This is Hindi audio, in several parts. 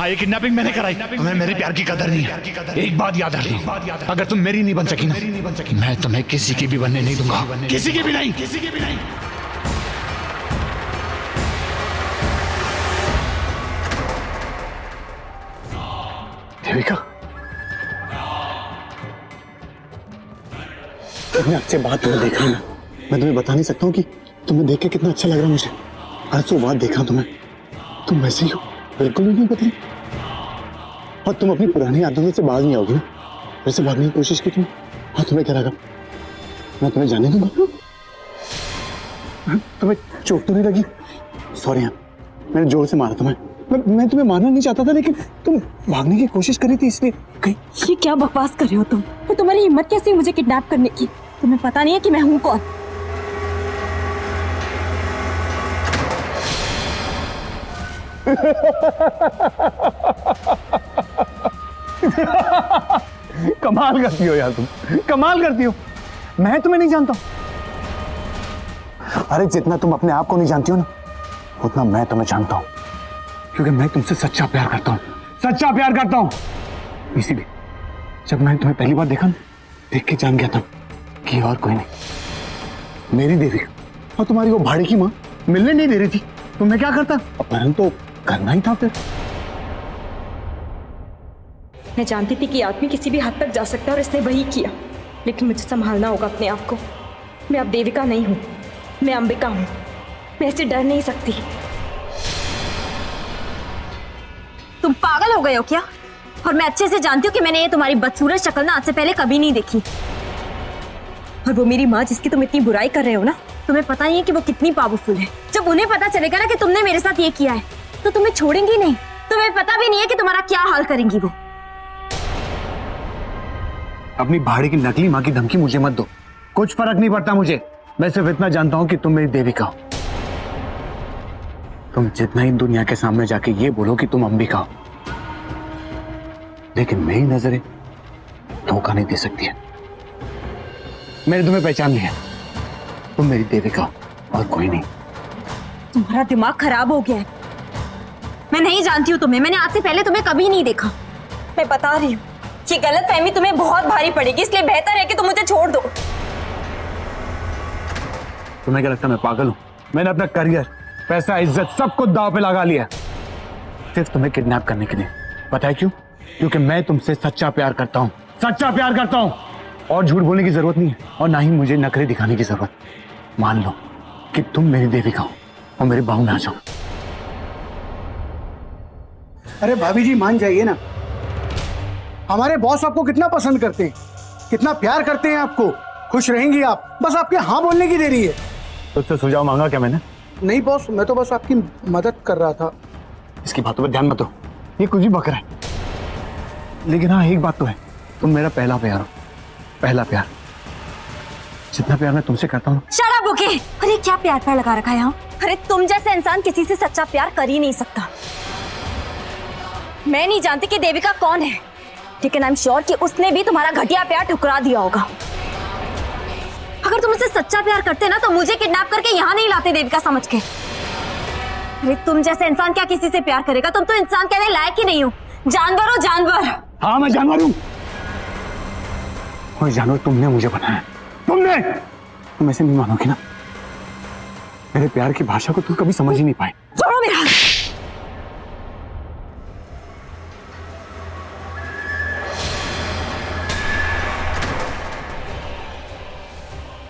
ये किडनैपिंग मैंने कराई। तुम्हें मेरे प्यार की कदर नहीं है। एक बात याद रखना, अगर तुम मेरी नहीं बन सकी ना, मैं तुम्हें किसी की भी बनने नहीं दूंगा, किसी की भी नहीं, किसी की भी नहीं। देविका, तुमने आपसे बात तुम्हें देखा ना, मैं तुम्हें बता नहीं सकता हूँ कि तुम्हें देख के कितना अच्छा लग रहा है मुझे। आज तो बात देखा तुम्हें, तुम वैसे ही हो, बिल्कुल भी नहीं बदली। और तुम अपनी पुरानी आदतों से बाज नहीं आओगी ना। वैसे भागने की कोशिश की तुमने। हाँ, तुम्हें क्या लगा मैं तुम्हें जाने दूंगा? तुम्हें चोट तो नहीं लगी? सॉरी हाँ, मैंने जोर से मारा तुम्हें। मैं तुम्हें मारना नहीं चाहता था, लेकिन तुम भागने की कोशिश करी थी इसलिए। कहीं ये क्या बकवास कर रहे हो तुम? और तुम्हारी हिम्मत कैसी हुई मुझे किडनैप करने की? तुम्हें पता नहीं है कि मैं हूँ कौन? कमाल करती हो यार तुम, कमाल करती हो। मैं तुम्हें नहीं जानता। अरे जितना तुम अपने आप को नहीं जानती हो ना, उतना मैं तुम्हें जानता हूं, क्योंकि मैं तुमसे सच्चा प्यार करता हूं, सच्चा प्यार करता हूं। इसीलिए जब मैंने तुम्हें पहली बार देखा ना, देख के जान गया था कि और कोई नहीं, मेरी देवी। और तुम्हारी वो भाड़े की माँ मिलने नहीं दे रही थी, तो मैं क्या करता? अपहरण तो करना ही था फिर। मैं जानती थी कि आदमी किसी भी हद तक जा सकता है और इसने वही किया, लेकिन मुझे संभालना होगा अपने आप को। मैं अब देविका नहीं हूँ, मैं अंबिका हूँ। मैं ऐसे डर नहीं सकती। तुम पागल हो गए हो क्या? और मैं अच्छे से जानती हूँ कि मैंने ये तुम्हारी बदसूरत शक्ल ना आज से पहले कभी नहीं देखी। और वो मेरी माँ जिसकी तुम इतनी बुराई कर रहे हो ना, तुम्हें पता ही है कि वो कितनी पावरफुल है। जब उन्हें पता चलेगा ना कि तुमने मेरे साथ ये किया है, तो तुम्हें छोड़ेंगी नहीं। तुम्हें पता भी नहीं है कि तुम्हारा क्या हाल करेंगी वो। अपनी भाड़े की नकली माँ की धमकी मुझे मत दो, कुछ फर्क नहीं पड़ता मुझे। मैं सिर्फ इतना जानता हूं कि तुम मेरी देविका हो। तुम जितना ही दुनिया के सामने जाके ये बोलो कि तुम अंबिका हो, लेकिन मेरी नजरें धोखा नहीं दे सकती है। मैंने तुम्हें पहचान लिया, तुम मेरी देविका हो और कोई नहीं। तुम्हारा दिमाग खराब हो गया है। मैं नहीं जानती हूँ तुम्हें, मैंने आज से पहले तुम्हें कभी नहीं देखा। मैं बता रही हूँ, ये गलतफहमी तुम्हें बहुत भारी पड़ेगी, इसलिए बेहतर है कि तुम मुझे छोड़ दो। तुम्हें क्या लगता है मैं पागल हूं? मैंने अपना करियर, पैसा, इज्जत सब कुछ दांव पे लगा लिया सिर्फ तुम्हें किडनैप करने के लिए। पता है क्यों? क्योंकि मैं तुमसे सच्चा प्यार करता हूं, सच्चा प्यार करता हूं। और झूठ बोलने की जरूरत नहीं है, और ना ही मुझे नखरे दिखाने की जरूरत। मान लो कि तुम मेरी देविका हो और मेरे बाहु में आ जाओ। अरे भाभी जी मान जाइए ना, हमारे बॉस आपको कितना पसंद करते हैं, कितना प्यार करते हैं आपको। खुश रहेंगी आप, बस आपके हाँ बोलने की देरी है। तुझसे सुझाव मांगा क्या मैंने? नहीं बॉस, मैं तो बस आपकी मदद कर रहा था। इसकी बातों पर ध्यान मत दो, ये कुछ भी बक रहा है। लेकिन हाँ, एक बात तो है, तुम मेरा पहला प्यार हो, पहला प्यार। जितना प्यार मैं तुमसे करता हूँ। Shut up okay. अरे क्या प्यार प्यार लगा रखा है यहाँ? अरे तुम जैसे इंसान किसी से सच्चा प्यार कर ही नहीं सकता। मैं नहीं जानती कि देविका कौन है, लेकिन आई एम श्योर कि उसने भी तुम्हारा घटिया प्यार ठुकरा दिया होगा। अगर तुम मुझसे सच्चा प्यार करते ना, तो मुझे किडनैप करके यहाँ नहीं लाते देविका समझ के। अरे तुम जैसे इंसान क्या किसी से प्यार करेगा? तुम तो इंसान कहने लायक ही नहीं हो, जानवर हो जानवर। हाँ मैं जानवर हूँ, और जानवर तुमने मुझे बनाया, तुमने। तुम ऐसे नहीं मानोगे ना, मेरे प्यार की भाषा को तुम कभी समझ ही नहीं पाए। छोड़ो मेरा हाथ।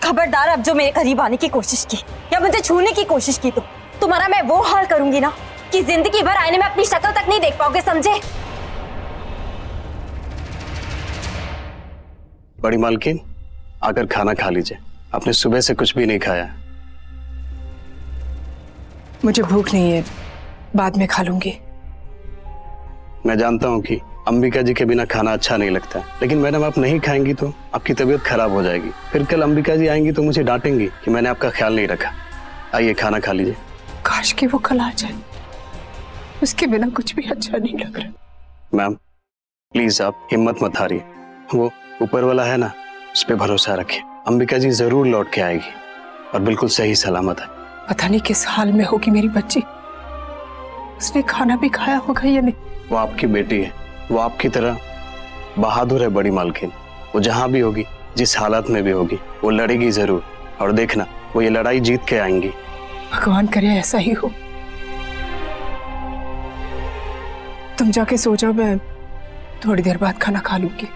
खबरदार, अब जो मेरे करीब आने की कोशिश की या मुझे छूने की कोशिश की, तो तुम्हारा मैं वो हाल करूंगी ना कि जिंदगी भर आईने में अपनी शक्ल तक नहीं देख पाओगे, समझे? बड़ी मालकिन, आकर खाना खा लीजिए, आपने सुबह से कुछ भी नहीं खाया। मुझे भूख नहीं है, बाद में खा लूंगी। मैं जानता हूँ कि अंबिका जी के बिना खाना अच्छा नहीं लगता, लेकिन मैडम आप नहीं खाएंगी तो आपकी तबीयत खराब हो जाएगी। फिर कल अंबिका जी आएंगी तो मुझे डांटेंगी कि मैंने आपका ख्याल नहीं रखा। आइए खाना खा लीजिए। काश कि वो कल आ जाए, उसके बिना कुछ भी अच्छा नहीं लग रहा। मैम प्लीज आप हिम्मत मत हारिए, वो ऊपर वाला है ना, उस पर भरोसा रखिए। अंबिका जी जरूर लौट के आएगी और बिल्कुल सही सलामत है। पता नहीं किस हाल में होगी मेरी बच्ची, उसने खाना भी खाया होगा या नहीं। वो आपकी बेटी है, वो आपकी तरह बहादुर है बड़ी मालकिन। वो जहां भी होगी, जिस हालत में भी होगी, वो लड़ेगी जरूर। और देखना, वो ये लड़ाई जीत के आएंगी। भगवान करे ऐसा ही हो। तुम जाके सो जाओ, मैं थोड़ी देर बाद खाना खा लूंगी।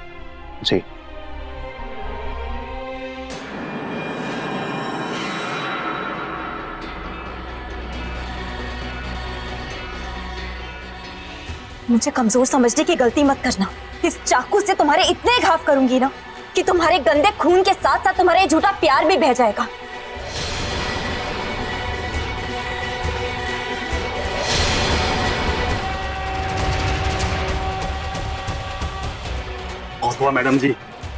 जी। मुझे कमजोर समझने की गलती मत करना। इस चाकू से तुम्हारे इतने घाव करूंगी ना कि तुम्हारे गंदे खून के साथ साथ तुम्हारे झूठा प्यार भी बह जाएगा। बहुत हुआ मैडम जी,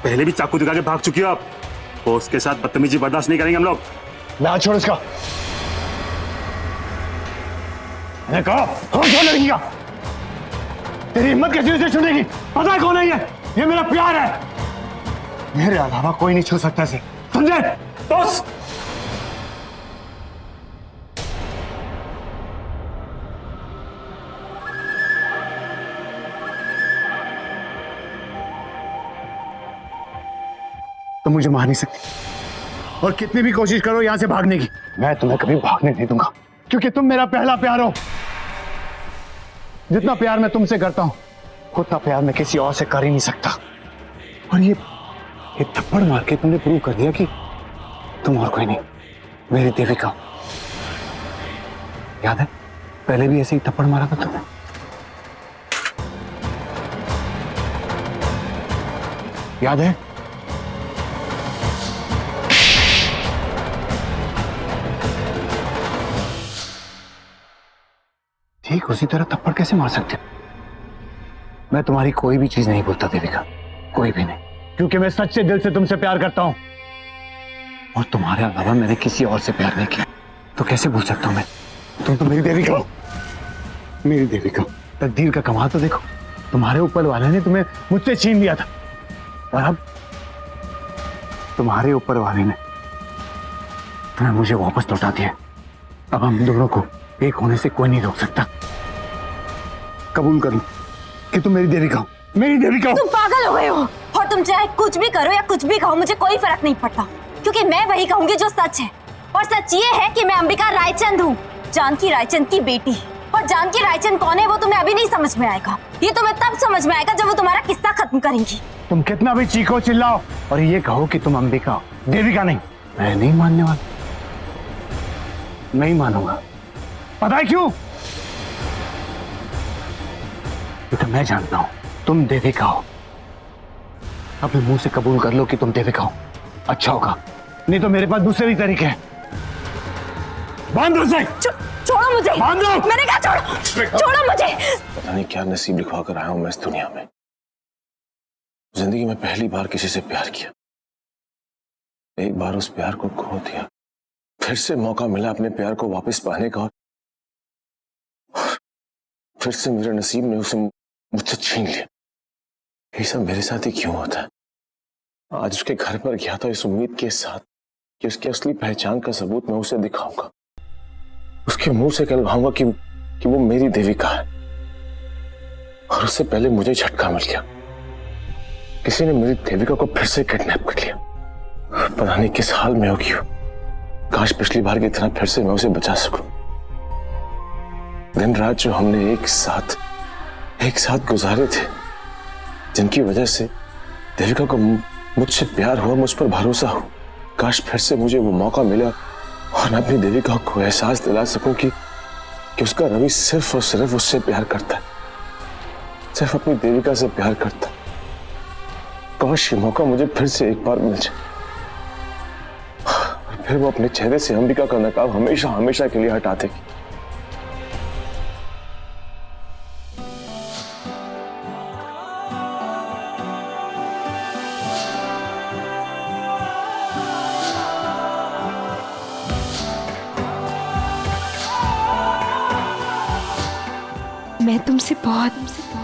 पहले भी चाकू दिखा के भाग चुकी हो आप। तो उसके साथ बदतमीजी बर्दाश्त नहीं करेंगे हम लोग। ना छोड़ इसका। मैंने कहा हम छोड़ लड़की का। तेरी हिम्मत कैसे उसे छूटेगी? पता है कौन है ये मेरा प्यार है। मेरे अलावा कोई नहीं छू सकता इसे, समझे? बस। तुम मुझे मार नहीं सकती, और कितनी भी कोशिश करो यहां से भागने की, मैं तुम्हें कभी भागने नहीं दूंगा, क्योंकि तुम मेरा पहला प्यार हो। जितना प्यार मैं तुमसे करता हूं, उतना प्यार मैं किसी और से कर ही नहीं सकता। और ये थप्पड़ मार के तुमने प्रूव कर दिया कि तुम और कोई नहीं, मेरी देविका। याद है पहले भी ऐसे ही थप्पड़ मारा था तुमने? याद है? ठीक उसी तरह थप्पड़ कैसे मार सकते हो? मैं तुम्हारी कोई भी चीज नहीं भूलता देविका, कोई भी नहीं, क्योंकि मैं सच्चे दिल से तुमसे प्यार करता हूं, और तुम्हारे अलावा मैंने किसी और से प्यार नहीं किया, तो कैसे भूल सकता हूं मैं? तुम तो मेरी देविका हो, मेरी देविका। तकदीर का कमाल तो देखो, तुम्हारे ऊपर वाले ने तुम्हें मुझसे छीन लिया था, और अब तुम्हारे ऊपर वाले ने तुम्हें मुझे वापस लौटा दिया। अब हम दोनों को एक होने से कोई नहीं रोक सकता। कबूल कर लो कि तुम मेरी देविका हो, मेरी देविका हो। तुम पागल हो गए हो, और तुम चाहे कुछ भी करो या कुछ भी कहो, मुझे कोई फर्क नहीं पड़ता, क्योंकि मैं वही कहूंगी जो सच है। और सच ये है कि मैं अंबिका रायचंद हूँ, जानकी रायचंद की बेटी। और जानकी रायचंद कौन है वो तुम्हें अभी नहीं समझ में आएगा, ये तुम्हें तब समझ में आएगा जब वो तुम्हारा किस्सा खत्म करेंगी। तुम कितना भी चीखो चिल्लाओ और ये कहो कि तुम अंबिका हो, देविका नहीं, मैं नहीं मानने वाला, नहीं मानूंगा। पता है क्यों? क्योंकि मैं जानता हूं तुम देविका हो। अपने मुंह से कबूल कर लो कि तुम देविका हो, अच्छा होगा, नहीं तो मेरे पास दूसरे भी तरीके हैं। बांध दो उसे। छोड़ो मुझे, बांध दो। मैंने कहा छोड़ो, छोड़ो मुझे। पता नहीं क्या नसीब लिखवा कर आया हूं मैं इस दुनिया में। जिंदगी में पहली बार किसी से प्यार किया, एक बार उस प्यार को खो दिया, फिर से मौका मिला अपने प्यार को वापस पाने का, और फिर से मेरे नसीब ने उसे मुझसे छीन लिया। ये सब मेरे साथ ही क्यों होता है? आज उसके घर पर गया था इस उम्मीद के साथ कि उसकी असली पहचान का सबूत मैं उसे दिखाऊंगा, उसके मुंह से कहलवाऊंगा कि वो मेरी देविका है। और उससे पहले मुझे झटका मिल गया, किसी ने मेरी देविका को फिर से किडनैप कर लिया। पता नहीं किस हाल में होगी वो। काश पिछली बार की तरह फिर से मैं उसे बचा सकूं। दिन रात जो हमने एक साथ गुजारे थे, जिनकी वजह से देविका को मुझसे प्यार हुआ, मुझ पर भरोसा हो, काश फिर से मुझे वो मौका मिला और मैं अपनी देविका को एहसास दिला सकूं कि उसका रवि सिर्फ और सिर्फ उससे प्यार करता है, सिर्फ अपनी देविका से प्यार करता है। काश ये मौका मुझे फिर से एक बार मिल जाए, और फिर वो अपने चेहरे से अंबिका का नकाब हमेशा हमेशा के लिए हटा देगी। मैं तुमसे बहुत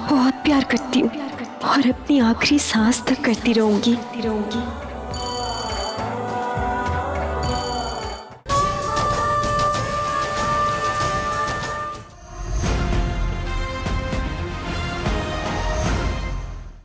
बहुत प्यार करती हूँ, और अपनी आखिरी सांस तक करती रहूंगी।